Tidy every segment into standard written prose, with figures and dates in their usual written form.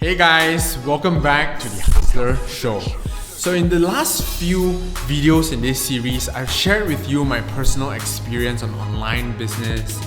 Hey guys, welcome back to the HUSTLR Show. So in the last few videos in this series, I've shared with you my personal experience on online business,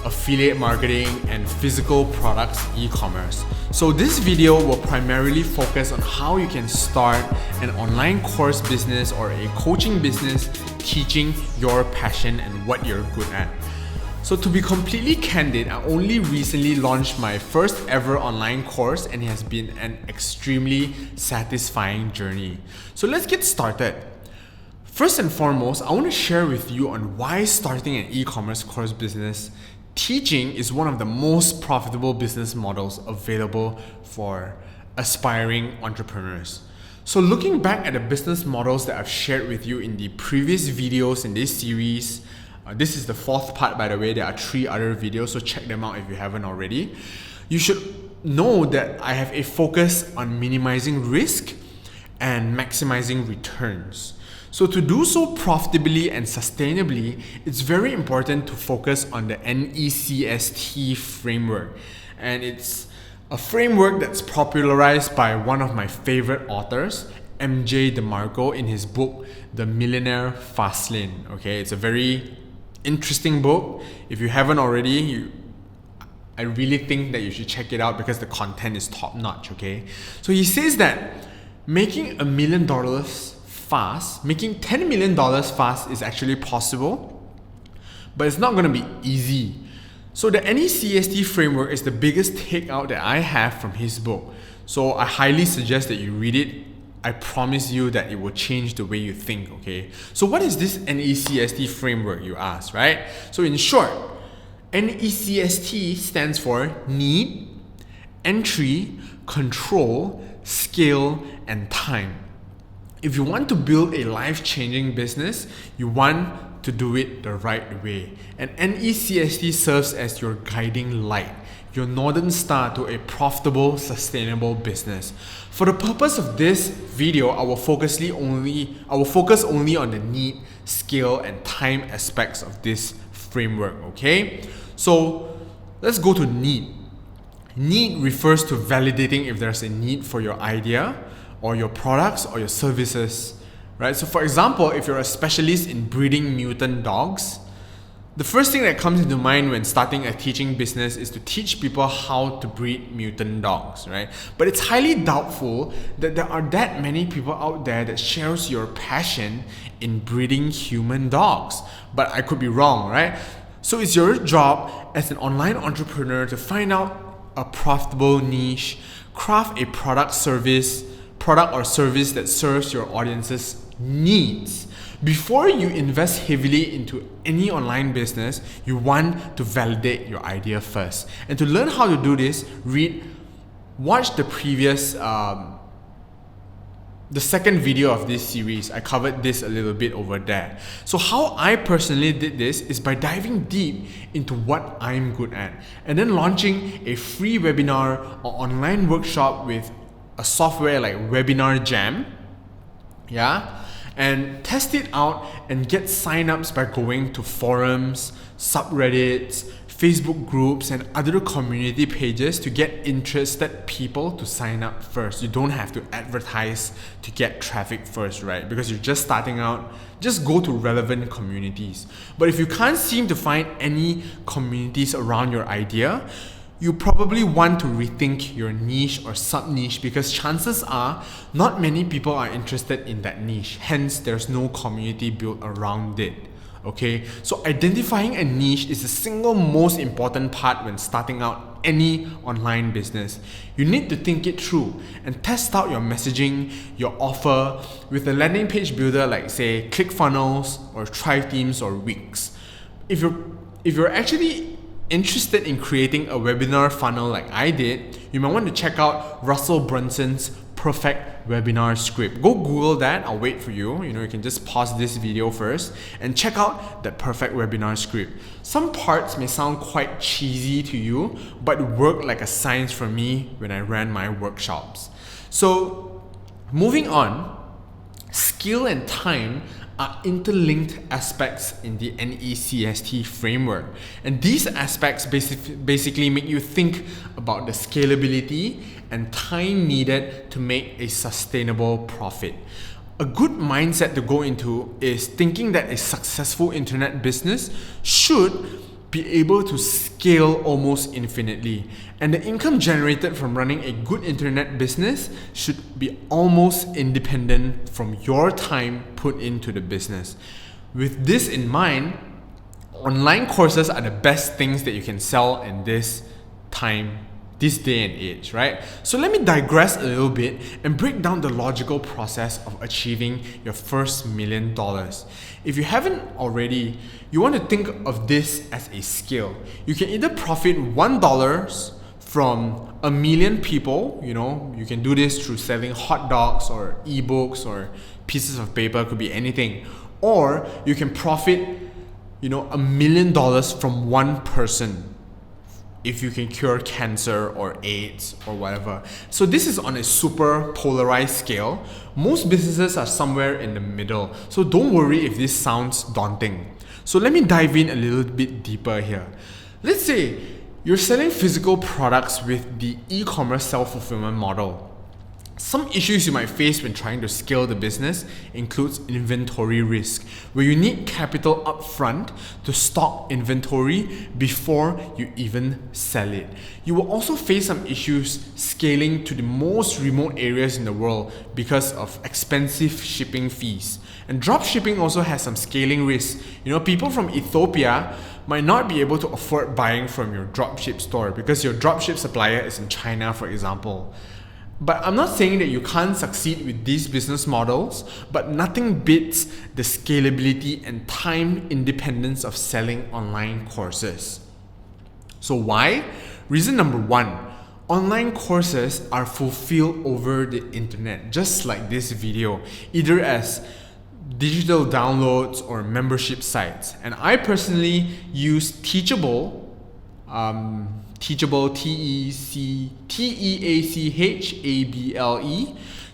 affiliate marketing, and physical products e-commerce. So this video will primarily focus on how you can start an online course business or a coaching business teaching your passion and what you're good at. So to be completely candid, I only recently launched my first ever online course and it has been an extremely satisfying journey. So let's get started. First and foremost, I want to share with you on why starting an e-commerce course business teaching is one of the most profitable business models available for aspiring entrepreneurs. So looking back at the business models that I've shared with you in the previous videos in this series, this is the fourth part, by the way. There are 3 other videos, so check them out if you haven't already. You should know that I have a focus on minimizing risk and maximizing returns. So to do so profitably and sustainably, it's very important to focus on the ECSG Framework. And it's a framework that's popularized by one of my favorite authors, MJ DeMarco, in his book, The Millionaire Fastlane. Okay, it's a very interesting book. If you haven't already, I really think that you should check it out because the content is top notch. Okay, so he says that making $1 million fast, making $10 million fast is actually possible, but it's not going to be easy. So the ECSG framework is the biggest takeout that I have from his book. So I highly suggest that you read it. I promise you that it will change the way you think, okay? So what is this ECSG framework, you ask, right? So in short, ECSG stands for need, entry, control, scale, and time. If you want to build a life-changing business, you want to do it the right way. And ECSG serves as your guiding light, your northern star to a profitable, sustainable business. For the purpose of this video, I will focus only on the need, scale, and time aspects of this framework, okay? So let's go to need. Need refers to validating if there's a need for your idea or your products or your services, right? So for example, if you're a specialist in breeding mutant dogs, the first thing that comes into mind when starting a teaching business is to teach people how to breed mutant dogs, right? But it's highly doubtful that there are that many people out there that shares your passion in breeding human dogs. Or I could be wrong, right? So it's your job as an online entrepreneur to find out a profitable niche, craft a product or service that serves your audience's needs. Before you invest heavily into any online business, you want to validate your idea first. And to learn how to do this, watch the previous, the second video of this series. I covered this a little bit over there. So how I personally did this is by diving deep into what I'm good at and then launching a free webinar or online workshop with a software like Webinar Jam. And test it out and get signups by going to forums, subreddits, Facebook groups, and other community pages to get interested people to sign up first. You don't have to advertise to get traffic first, right? Because you're just starting out, just go to relevant communities. But if you can't seem to find any communities around your idea, you probably want to rethink your niche or sub-niche because chances are not many people are interested in that niche. Hence, there's no community built around it. Okay, so identifying a niche is the single most important part when starting out any online business. You need to think it through and test out your messaging, your offer with a landing page builder like say ClickFunnels or Thrive Themes or Wix. If you're actually interested in creating a webinar funnel like I did, you might want to check out Russell Brunson's perfect webinar script. Go Google that. I'll wait for you. You can just pause this video first and check out that perfect webinar script. Some parts may sound quite cheesy to you, but worked like a science for me when I ran my workshops. So moving on, skill and time are interlinked aspects in the ECSG framework. And these aspects basically make you think about the scalability and time needed to make a sustainable profit. A good mindset to go into is thinking that a successful internet business should be able to scale almost infinitely, and the income generated from running a good internet business should be almost independent from your time put into the business. With this in mind, online courses are the best things that you can sell in this day and age, right? So let me digress a little bit and break down the logical process of achieving your first $1 million. If you haven't already, you want to think of this as a scale. You can either profit $1 from 1 million people, you can do this through selling hot dogs or ebooks or pieces of paper, could be anything. Or you can profit, $1 million from one person, if you can cure cancer or AIDS or whatever. So this is on a super polarized scale. Most businesses are somewhere in the middle. So don't worry if this sounds daunting. So let me dive in a little bit deeper here. Let's say you're selling physical products with the e-commerce self-fulfillment model. Some issues you might face when trying to scale the business includes inventory risk, where you need capital upfront to stock inventory before you even sell it. You will also face some issues scaling to the most remote areas in the world because of expensive shipping fees. And drop shipping also has some scaling risks. People from Ethiopia might not be able to afford buying from your dropship store because your dropship supplier is in China, for example. But I'm not saying that you can't succeed with these business models, but nothing beats the scalability and time independence of selling online courses. So why? Reason number 1, online courses are fulfilled over the internet, just like this video, either as digital downloads or membership sites. And I personally use Teachable, Teachable, Teachable,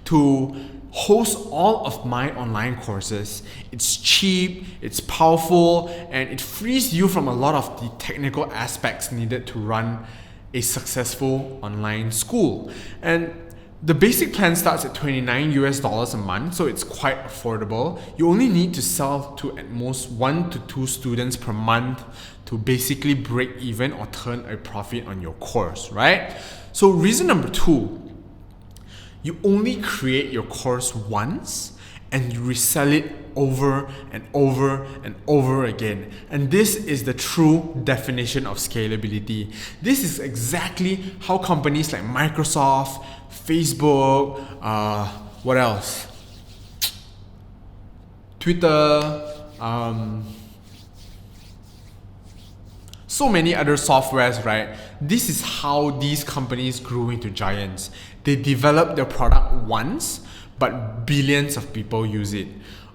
to host all of my online courses. It's cheap, it's powerful, and it frees you from a lot of the technical aspects needed to run a successful online school. And the basic plan starts at $29 a month, so it's quite affordable. You only need to sell to at most 1 to 2 students per month to basically break even or turn a profit on your course, right? So reason number 2, you only create your course once and you resell it over and over and over again. And this is the true definition of scalability. This is exactly how companies like Microsoft, Facebook, what else? Twitter, so many other softwares, right? This is how these companies grew into giants. They developed their product once, but billions of people use it.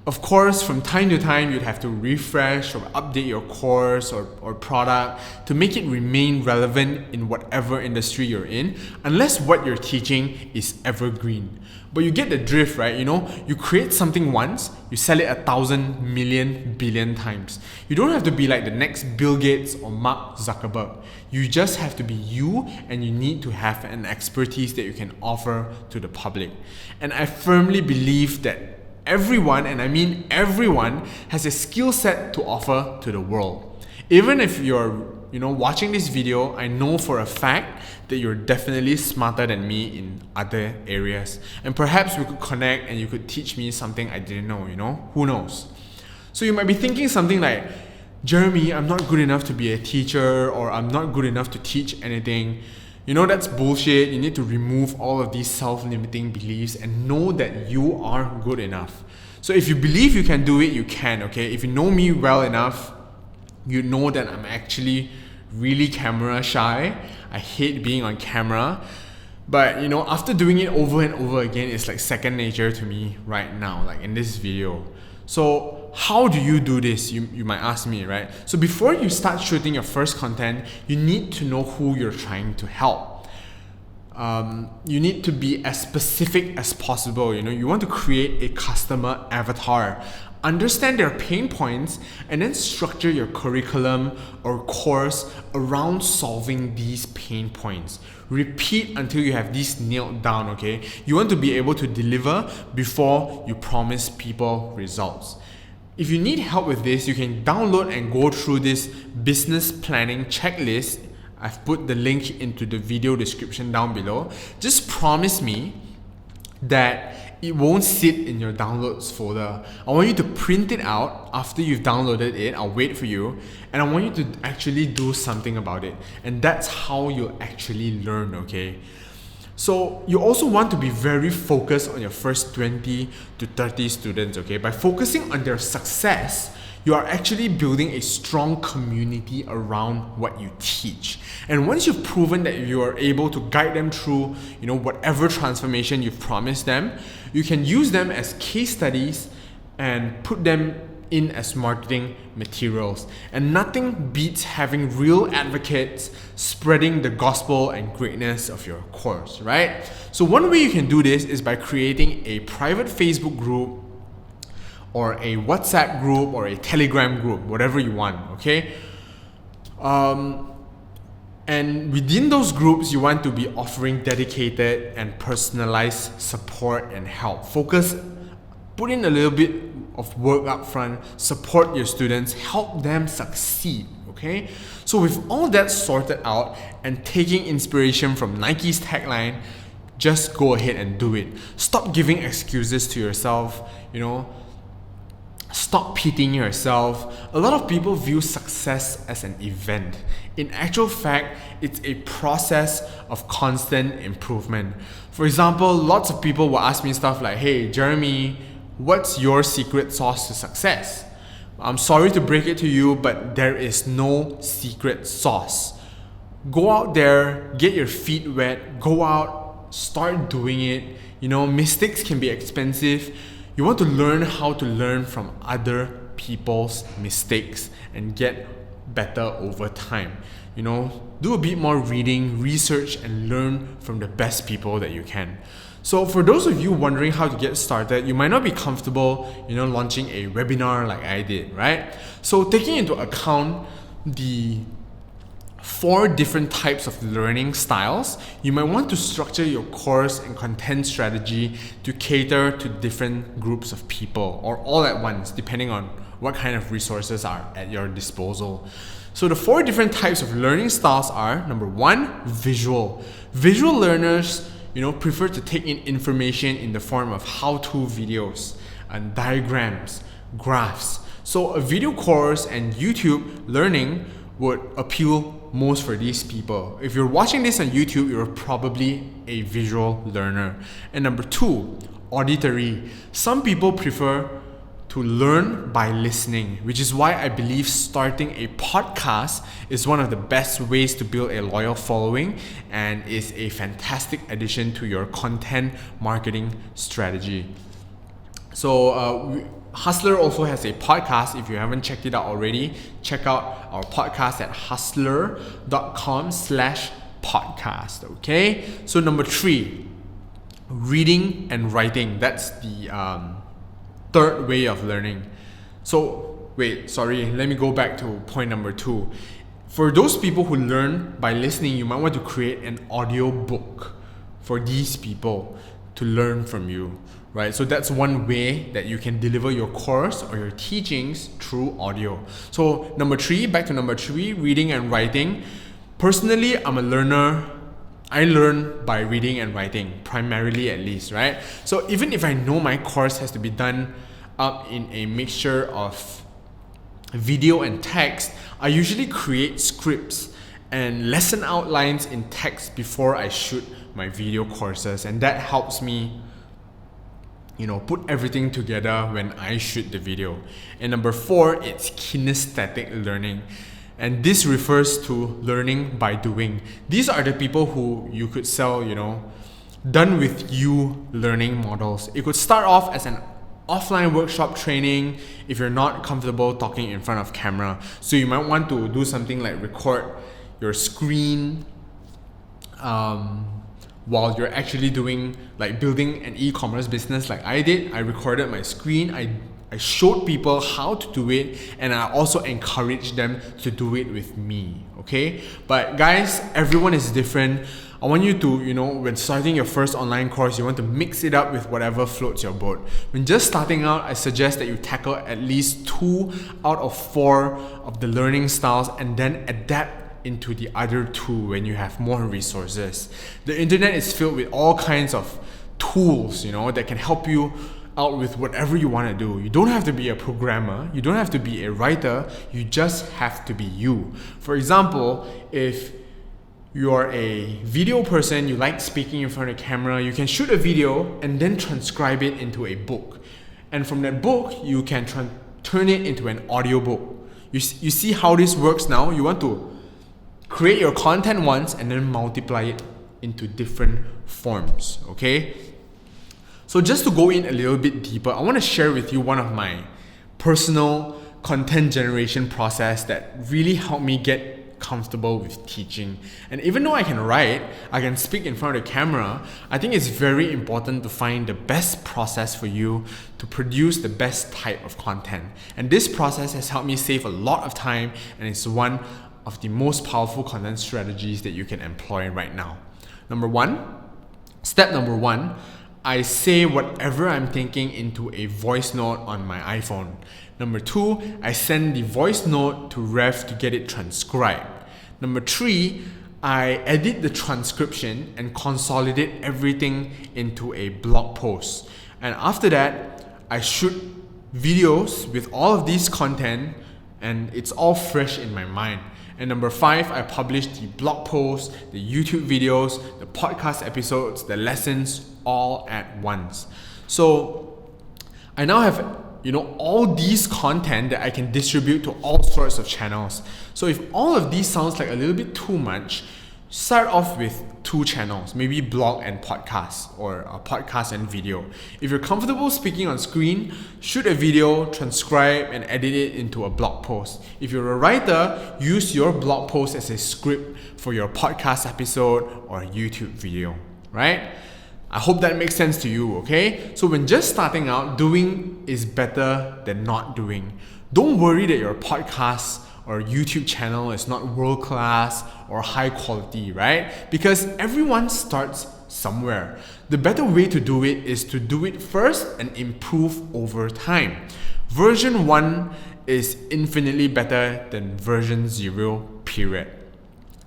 Of course, from time to time, you'd have to refresh or update your course or product to make it remain relevant in whatever industry you're in, unless what you're teaching is evergreen. But you get the drift, right? You create something once, you sell it 1,000 million billion times. You don't have to be like the next Bill Gates or Mark Zuckerberg. You just have to be you, and you need to have an expertise that you can offer to the public. And I firmly believe that everyone, and I mean everyone, has a skill set to offer to the world. Even if you're watching this video, I know for a fact that you're definitely smarter than me in other areas. And perhaps we could connect and you could teach me something I didn't know, who knows? So you might be thinking something like, Jeremy, I'm not good enough to be a teacher, or I'm not good enough to teach anything. That's bullshit. You need to remove all of these self-limiting beliefs and know that you are good enough. So if you believe you can do it, you can, okay? If you know me well enough, you know that I'm actually really camera shy. I hate being on camera. But after doing it over and over again, it's like second nature to me right now, like in this video. So how do you do this? You might ask me, right? So before you start shooting your first content, you need to know who you're trying to help. You need to be as specific as possible. You want to create a customer avatar. understand their pain points, and then structure your curriculum or course around solving these pain points. Repeat until you have these nailed down, okay? You want to be able to deliver before you promise people results. If you need help with this, you can download and go through this business planning checklist. I've put the link into the video description down below. Just promise me that it won't sit in your downloads folder. I want you to print it out after you've downloaded it. I'll wait for you, and I want you to actually do something about it. And that's how you'll actually learn, okay? So you also want to be very focused on your first 20 to 30 students, okay? By focusing on their success, you are actually building a strong community around what you teach. And once you've proven that you are able to guide them through, whatever transformation you've promised them, you can use them as case studies and put them in as marketing materials. And nothing beats having real advocates spreading the gospel and greatness of your course, right? So one way you can do this is by creating a private Facebook group or a WhatsApp group or a Telegram group, whatever you want, okay? And within those groups, you want to be offering dedicated and personalized support and help. Put in a little bit of work up front, support your students, help them succeed, okay? So with all that sorted out and taking inspiration from Nike's tagline, just go ahead and do it. Stop giving excuses to yourself, Stop pitying yourself. A lot of people view success as an event. In actual fact, it's a process of constant improvement. For example, lots of people will ask me stuff like, hey, Jeremy, what's your secret sauce to success? I'm sorry to break it to you, but there is no secret sauce. Go out there, get your feet wet, go out, start doing it. Mistakes can be expensive. You want to learn how to learn from other people's mistakes and get better over time. Do a bit more reading, research, and learn from the best people that you can. So for those of you wondering how to get started, you might not be comfortable, launching a webinar like I did, right? So taking into account the 4 different types of learning styles, you might want to structure your course and content strategy to cater to different groups of people or all at once, depending on what kind of resources are at your disposal. So the 4 different types of learning styles are, number 1, visual. Visual learners, prefer to take in information in the form of how-to videos and diagrams, graphs. So a video course and YouTube learning would appeal most for these people. If you're watching this on YouTube, you're probably a visual learner. And number 2, auditory. Some people prefer to learn by listening, which is why I believe starting a podcast is one of the best ways to build a loyal following and is a fantastic addition to your content marketing strategy. So HUSTLR also has a podcast. If you haven't checked it out already, check out our podcast at hustlr.com/podcast, okay? So number 3, reading and writing. That's the 3rd way of learning. So let me go back to point number 2. For those people who learn by listening, you might want to create an audio book for these people to learn from you, right? So that's one way that you can deliver your course or your teachings through audio. So back to number 3, reading and writing. Personally, I'm a learner. I learn by reading and writing, primarily at least, right? So even if I know my course has to be done up in a mixture of video and text, I usually create scripts and lesson outlines in text before I shoot my video courses, and that helps me put everything together when I shoot the video. And number 4, it's kinesthetic learning. And this refers to learning by doing. These are the people who you could sell, done with you learning models. It could start off as an offline workshop training if you're not comfortable talking in front of camera. So you might want to do something like record your screen while you're actually doing, like, building an e-commerce business like I did. I recorded my screen, I I showed people how to do it, and I also encouraged them to do it with me, okay? But guys, everyone is different. I want you to, when starting your first online course, you want to mix it up with whatever floats your boat. When just starting out, I suggest that you tackle at least 2 out of 4 of the learning styles and then adapt into the other 2 when you have more resources. The internet is filled with all kinds of tools, that can help you out with whatever you want to do. You don't have to be a programmer, you don't have to be a writer, you just have to be you. For example, if you're a video person, you like speaking in front of the camera, you can shoot a video and then transcribe it into a book. And from that book, you can turn it into an audiobook. You see how this works now? You want to create your content once and then multiply it into different forms, okay? So just to go in a little bit deeper, I want to share with you one of my personal content generation process that really helped me get comfortable with teaching. And even though I can write, I can speak in front of the camera, I think it's very important to find the best process for you to produce the best type of content. And this process has helped me save a lot of time, and it's one of the most powerful content strategies that you can employ right now. Step number one, I say whatever I'm thinking into a voice note on my iPhone. Number 2, I send the voice note to Rev to get it transcribed. Number 3, I edit the transcription and consolidate everything into a blog post. And after that, I shoot videos with all of these content, and it's all fresh in my mind. And number 5, I publish the blog posts, the YouTube videos, the podcast episodes, the lessons all at once. So I now have all these content that I can distribute to all sorts of channels. So if all of these sounds like a little bit too much, start off with 2 channels, maybe blog and podcast, or a podcast and video. If you're comfortable speaking on screen, shoot a video, transcribe and edit it into a blog post. If you're a writer, use your blog post as a script for your podcast episode or YouTube video, right? I hope that makes sense to you, okay? So when just starting out, doing is better than not doing. Don't worry that your podcast or YouTube channel is not world class or high quality, right? Because everyone starts somewhere. The better way to do it is to do it first and improve over time. Version 1 is infinitely better than version 0, period.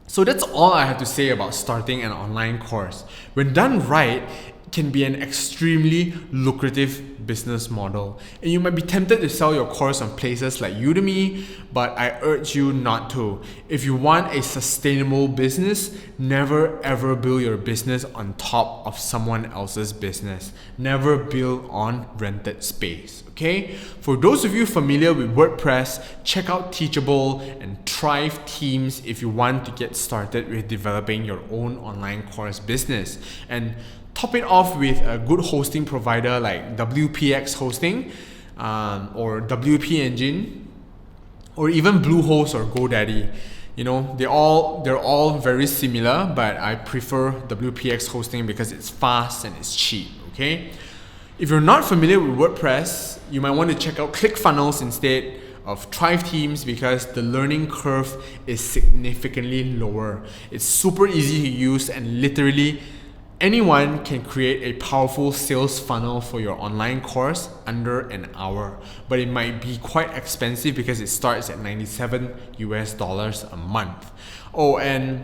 So that's all I have to say about starting an online course. When done right, it can be an extremely lucrative business model. And you might be tempted to sell your course on places like Udemy, but I urge you not to. If you want a sustainable business, never ever build your business on top of someone else's business. Never build on rented space, okay? For those of you familiar with WordPress, check out Teachable and Thrive Teams if you want to get started with developing your own online course business. And top it off with a good hosting provider like WPX Hosting or WP Engine, or even Bluehost or GoDaddy. They're all very similar, but I prefer WPX Hosting because it's fast and it's cheap, okay? If you're not familiar with WordPress, you might want to check out ClickFunnels instead of Thrive Teams because the learning curve is significantly lower. It's super easy to use, and literally anyone can create a powerful sales funnel for your online course under an hour, but it might be quite expensive because it starts at $97 a month. Oh, and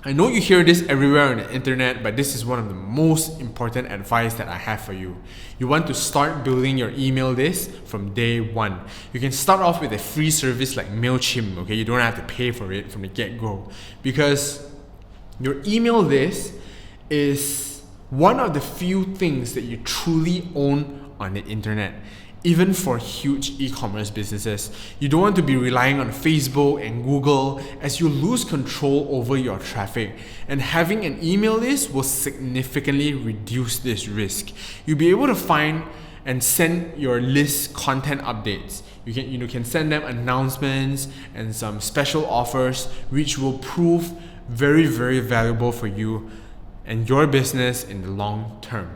I know you hear this everywhere on the internet, but this is one of the most important advice that I have for you. You want to start building your email list from day 1. You can start off with a free service like MailChimp, okay? You don't have to pay for it from the get-go, because your email list is one of the few things that you truly own on the internet. Even for huge e-commerce businesses, you don't want to be relying on Facebook and Google, as you lose control over your traffic. And having an email list will significantly reduce this risk. You'll be able to find and send your list content updates. You can send them announcements and some special offers, which will prove very, very valuable for you and your business in the long term.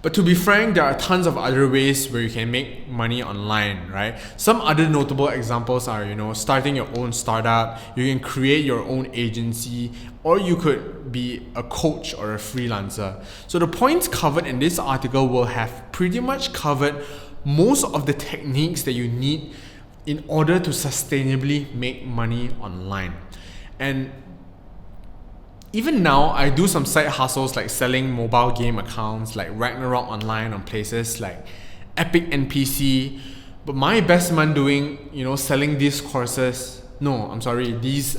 But to be frank, there are tons of other ways where you can make money online, right? Some other notable examples are, starting your own startup, you can create your own agency, or you could be a coach or a freelancer. So the points covered in this article will have pretty much covered most of the techniques that you need in order to sustainably make money online. And even now, I do some side hustles like selling mobile game accounts like Ragnarok Online on places like Epic NPC. But my best month doing, selling these these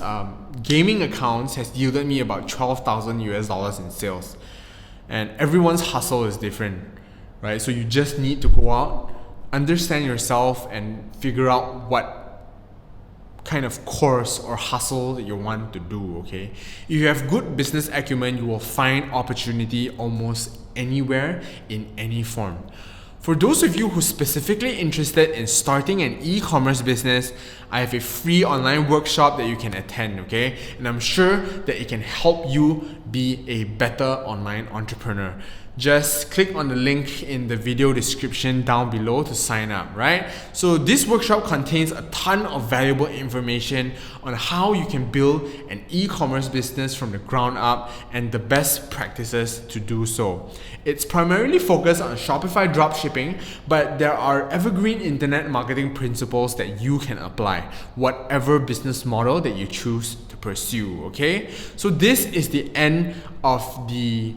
gaming accounts has yielded me about $12,000 in sales. And everyone's hustle is different, right? So you just need to go out, understand yourself, and figure out what kind of course or hustle that you want to do, okay? If you have good business acumen, you will find opportunity almost anywhere in any form. For those of you who are specifically interested in starting an e-commerce business, I have a free online workshop that you can attend, okay? And I'm sure that it can help you be a better online entrepreneur. Just click on the link in the video description down below to sign up, right? So this workshop contains a ton of valuable information on how you can build an e-commerce business from the ground up and the best practices to do so. It's primarily focused on Shopify dropshipping, but there are evergreen internet marketing principles that you can apply, whatever business model that you choose to pursue, okay? So this is the end of the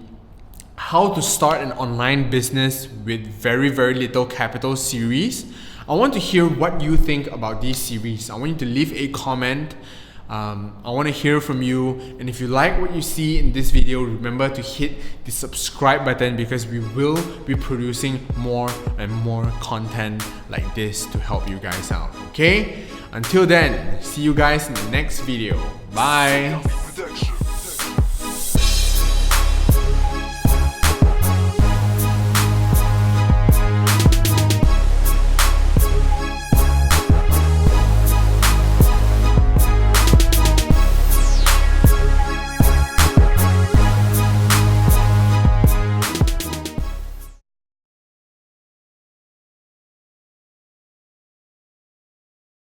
how to start an online business with very, very little capital series. I want to hear what you think about these series. I want you to leave a comment. I want to hear from you. And if you like what you see in this video, remember to hit the subscribe button because we will be producing more and more content like this to help you guys out, okay? Until then, see you guys in the next video. Bye!